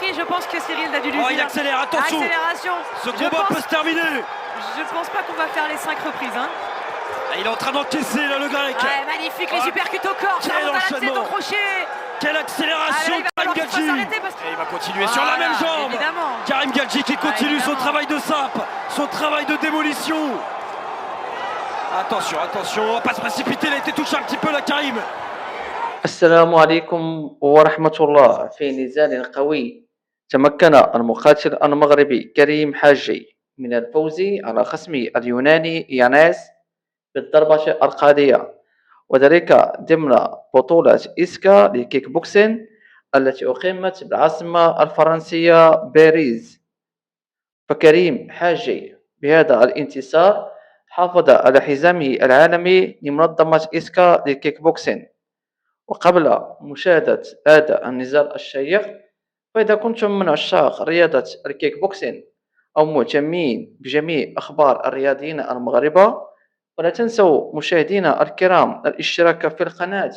compris, je pense que Cyril a dû lui dire. Oh, il accélère, attention. Accélération. Ce combat peut se terminer. Je pense pas qu'on va faire les 5 reprises. Hein. Et il est en train d'encaisser là le grec. Ouais, magnifique, les supercuts au corps. Quel enchaînement. Quelle accélération, Karim Gadji. Et il va continuer sur la même jambe. Évidemment. Karim Gadji qui continue son travail de sape, son travail de démolition. Attention, attention, on va pas se précipiter, il a été touché un petit peu là Karim. السلام عليكم ورحمة الله. في نزال قوي تمكن المقاتل المغربي كريم حاجي من الفوز على خصمه اليوناني يانيس بالضربة القاضية، وذلك ضمن بطولة إسكا لكيك بوكسين التي أقيمت بالعاصمة الفرنسية باريس. فكريم حاجي بهذا الانتصار حافظ على حزامه العالمي لمنظمة إسكا للكيك بوكسين. وقبل مشاهدة هذا النزال الشيق، فإذا كنتم من عشاق رياضة الكيك بوكسين أو مهتمين بجميع أخبار الرياضيين المغاربة، ولا تنسوا مشاهدينا الكرام الاشتراك في القناة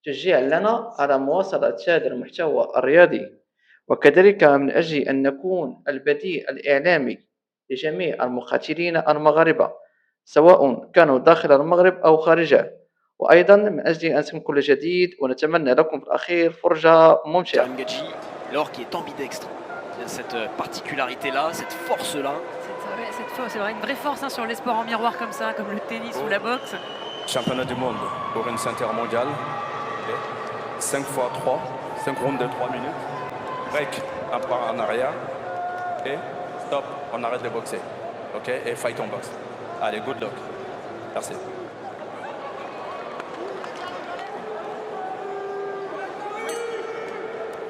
تشجيعا لنا على مواصلة هذا المحتوى الرياضي، وكذلك من أجل أن نكون البديل الإعلامي لجميع المقاتلين المغاربة سواء كانوا داخل المغرب أو خارجه، وأيضا من أجل أن تكون كل جديد، ونتمنى لكم في الأخير فرجة ممتعة. Karim Gadji, l'or qui est ambidextre, il y a cette particularité-là, cette force-là. C'est vrai, une vraie force hein, sur les sports en miroir comme ça, comme le tennis ou la boxe. Championnat du monde pour une ceinture mondiale. 5 x 3, 5 rounds de 3 minutes. Break, un pas en arrière. Et stop, on arrête de boxer. Ok, et fight on boxe. Allez, good luck. Merci.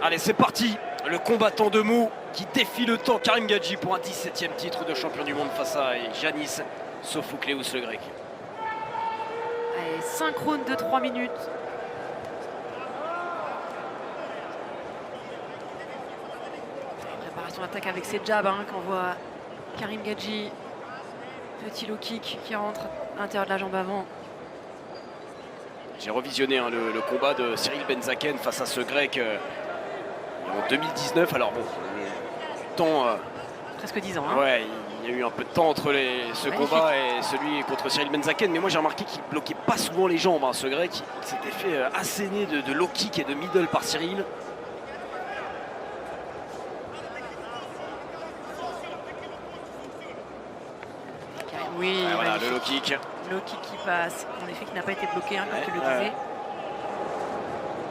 Allez, c'est parti. Le combattant de mots qui défie le temps, Karim Gadji pour un 17e titre de champion du monde face à Yanis Sophocléous le grec. Allez, 5 rounds de 3 minutes. Préparation d'attaque avec ses jabs hein, qu'on voit Karim Gadji. Petit low kick qui rentre à l'intérieur de la jambe avant. J'ai revisionné hein, le combat de Cyril Benzaken face à ce grec en 2019. Alors bon, le temps... presque 10 ans. Hein. Ouais, il y a eu un peu de temps entre ce combat et celui contre Cyril Benzaken. Mais moi j'ai remarqué qu'il bloquait pas souvent les jambes. Hein, ce grec, il s'était fait asséner de low kick et de middle par Cyril. Oui, voilà, le low kick. Le low kick qui passe, en effet qui n'a pas été bloqué, hein, comme tu le disais.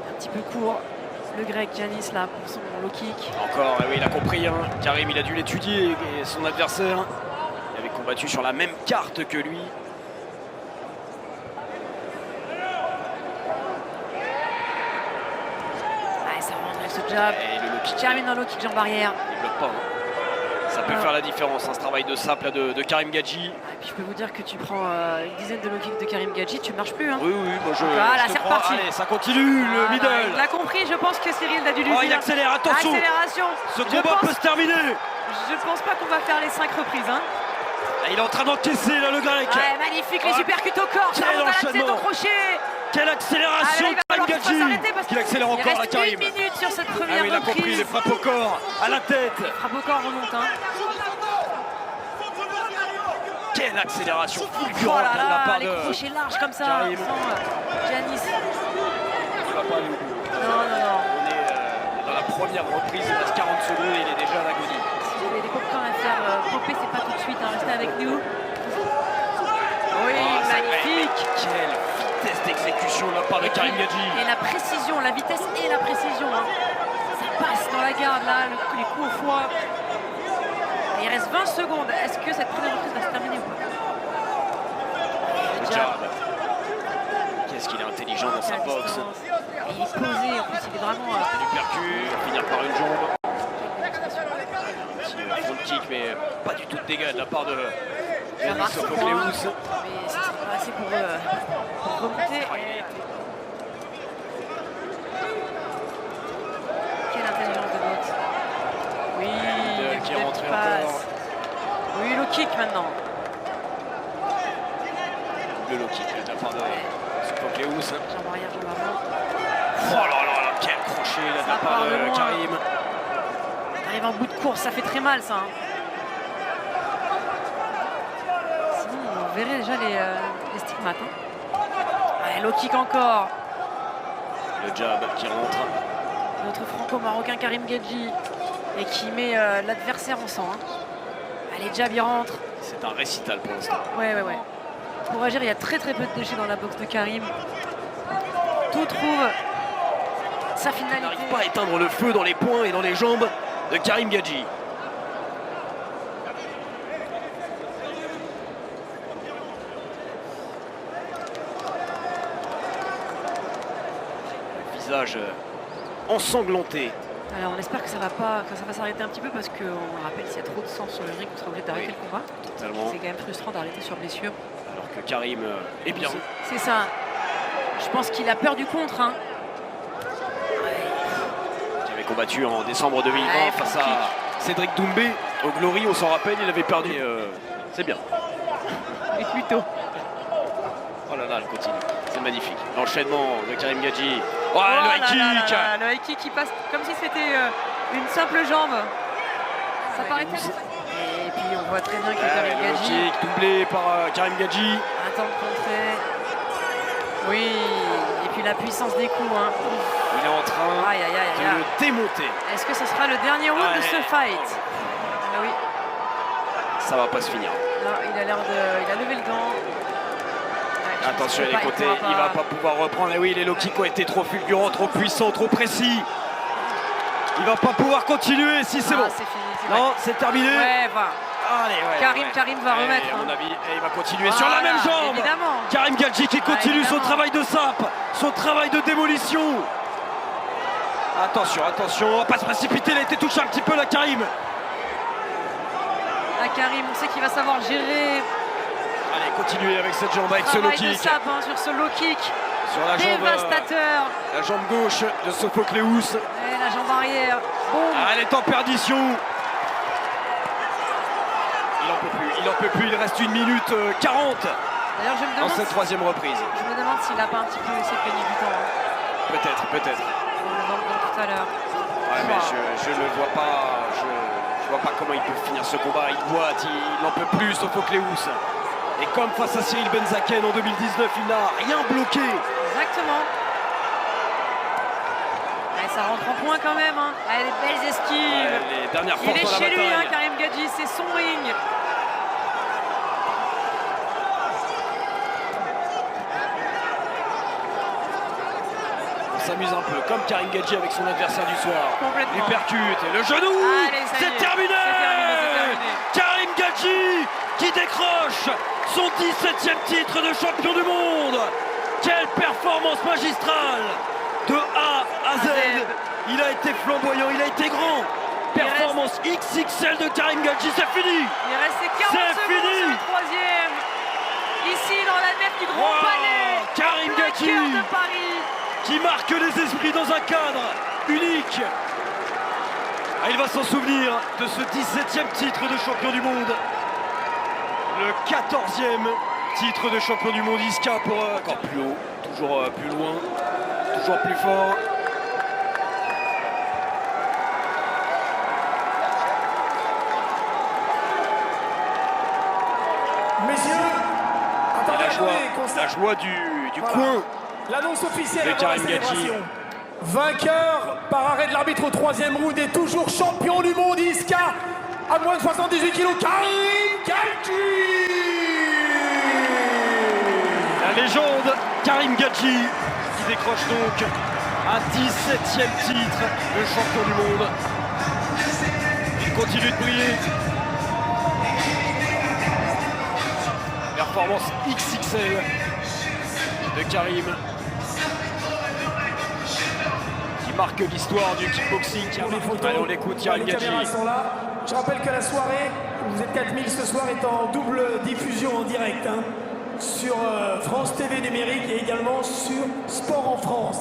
Un petit peu court, le grec Yanis là pour son low kick. Encore, oui, il a compris, hein. Karim il a dû l'étudier et son adversaire il avait combattu sur la même carte que lui. Ah, ça rentre avec ce jab. Et le low kick. Termine un low kick jambe arrière. Il bloque pas. Hein. Ça peut faire la différence, hein, ce travail de sape là, de Karim Gadji. Ah, et puis je peux vous dire que tu prends une dizaine de low kicks de Karim Gadji, tu marches plus. Hein. Oui, moi voilà, je te c'est crois. reparti. Allez, ça continue, le middle. Il a compris, je pense que Cyril a dû lui dire. Oh, il accélère, attention. Accélération. Ce combat peut se terminer. Je pense pas qu'on va faire les 5 reprises. Hein. Et il est en train d'encaisser là le grec. Ouais, magnifique, les supercuts au corps. Quel enchaînement. Quelle accélération de Karim Gadji. Il accélère encore la Karim. Il reste 1 minute sur cette première il a compris, les frappes au corps, à la tête. Les frappes au corps remontent. Hein. Quelle accélération fulgurante de la part les crochets larges comme ça, Karim. sans Yanis. Il va pas aller au bout. Non. On est dans la première reprise, il reste 40 secondes et il est déjà à l'agonie. Si vous avez des popcorn à faire popper, c'est pas tout de suite, hein. Restez avec nous. Oui, magnifique. Quelle vitesse d'exécution de la part de Karim Gadji. Et la précision, la vitesse et la précision. Hein. Ça passe dans la garde, là, les coups au foie. Il reste 20 secondes. Est-ce que cette première reprise va se terminer ou pas? Le jab. Qu'est-ce qu'il est intelligent dans sa boxe. Et il est posé, en plus il est vraiment... Du percu, il va finir par une jambe. Petit front kick, mais pas du tout de dégâts de la part de Yanis Sophocléous. Mais ça serait pas assez pour remonter. Quelle intelligence de boxe. Oui, qui est rentré passe. encore. Oui, le kick maintenant. Le low kick de la part de Sophocléous. Jambe arrière, jambe avant. Oh là là, quel crochet là, de la part de Karim. arrive en bout de course, ça fait très mal ça. Hein. Sinon, on verrait déjà les stigmates. Hein. Allez, low kick encore. Le jab qui rentre. Notre franco-marocain Karim Gadji et qui met l'adversaire en sang. Hein. Allez, jab, il rentre. C'est un récital pour l'instant. Ouais. Pour agir, il y a très peu de déchets dans la boxe de Karim. Tout trouve sa Il finalité. n'arrive pas à éteindre le feu dans les poings et dans les jambes de Karim Gadji. Le visage ensanglanté. Alors on espère que ça va s'arrêter un petit peu parce qu'on rappelle s'il y a trop de sang sur le ring, on sera obligé d'arrêter le combat. Totalement. C'est quand même frustrant d'arrêter sur blessure. Alors que Karim est bien. C'est ça. Je pense qu'il a peur du contre. Hein. Qui avait combattu en décembre 2020 face à Cédric Doumbé au Glory, on s'en rappelle, il avait perdu. C'est bien. Et plutôt. Oh là là, elle continue. C'est magnifique. L'enchaînement de Karim Gadji. Oh, Oh le high là kick. là là, le high kick qui passe comme si c'était une simple jambe. Ça paraît tellement facile. Et puis on voit très bien que Karim Le Gadji kick doublé par Karim Gadji. attend de contrer. Oui, et puis la puissance des coups. Hein. Il est en train Aïe, aïe, aïe, de aïe. le démonter. Est-ce que ce sera le dernier round de ce fight? Ah oui, Ça va pas se finir. non, il a levé le gant. Ouais, je pense Attention qu'il les peut côtés, pas- il va pas pouvoir reprendre. Et oui, les low kicks ont été trop fulgurants, trop puissants, trop précis. Il va pas pouvoir continuer si c'est Ah, bon. c'est fini. Non, c'est terminé. Ouais, voilà. Allez, ouais. Karim va Et remettre. à mon Hein. avis, et il va continuer sur la Voilà, même jambe. évidemment. Karim Gadji qui continue son évidemment. travail de sape, son travail de démolition. Attention, on va pas se précipiter, il a été touché un petit peu là, Karim. Là, Karim, on sait qu'il va savoir gérer. Allez, continuez avec cette jambe, avec ce low Travail de kick. sape hein, sur ce low kick. Sur la jambe, Dévastateur. la jambe gauche de Sophocléus. Et la jambe arrière. Boum. Ah, elle est en perdition. Il en peut plus, il reste 1 minute 40 D'ailleurs, je me dans demande, cette troisième reprise. s'il n'a pas un petit peu laissé gagner du temps. Hein. Peut-être. On le voit tout à l'heure. Ouais, mais je ne vois pas, je vois pas comment il peut finir ce combat. Il boite, il n'en peut plus, Sophocléus. Et comme face à Cyril Benzaken en 2019, il n'a rien bloqué. Exactement. Ouais, ça rentre en point quand même. Hein. Allez, les belles esquives. Les dernières Il forces est dans la chez lui, bataille. hein, Karim Gadji, c'est son ring. On s'amuse un peu, comme Karim Gadji avec son adversaire du soir. Complètement. Il percute, et le genou. Allez, ça y C'est est. terminé. C'est terminé. Karim Gadji qui décroche son 17e titre de champion du monde. Quelle performance magistrale de A à Z. Il a été flamboyant, il a été grand. Performance XXL de Karim Gadji, c'est fini. Il restait 40 C'est secondes fini. sur le troisième. Ici, dans la nef du Grand Wow. Palais. Karim en plein Gadji. cœur de Paris. Qui marque les esprits dans un cadre unique. Ah, il va s'en souvenir de ce 17e titre de champion du monde. Le 14e titre de champion du monde ISCA pour encore plus haut, toujours plus loin, toujours plus fort. Messieurs, Et attendez, la joie du Voilà. coin. L'annonce officielle de avant la Karim Gadji. célébration. Vainqueur par arrêt de l'arbitre au 3e round et toujours champion du monde ISCA à moins de 78 kg, Karim Gadji. La légende Karim Gadji qui décroche donc un 17e titre de champion du monde. Il continue de briller. Performance XXL de Karim qui marque l'histoire du kickboxing. Pour les photos, Allez, on l'écoute, Karim les Gadji. caméras sont là. Je rappelle que la soirée, vous êtes 4000 ce soir, est en double diffusion en direct hein, sur France TV numérique et également sur Sport en France.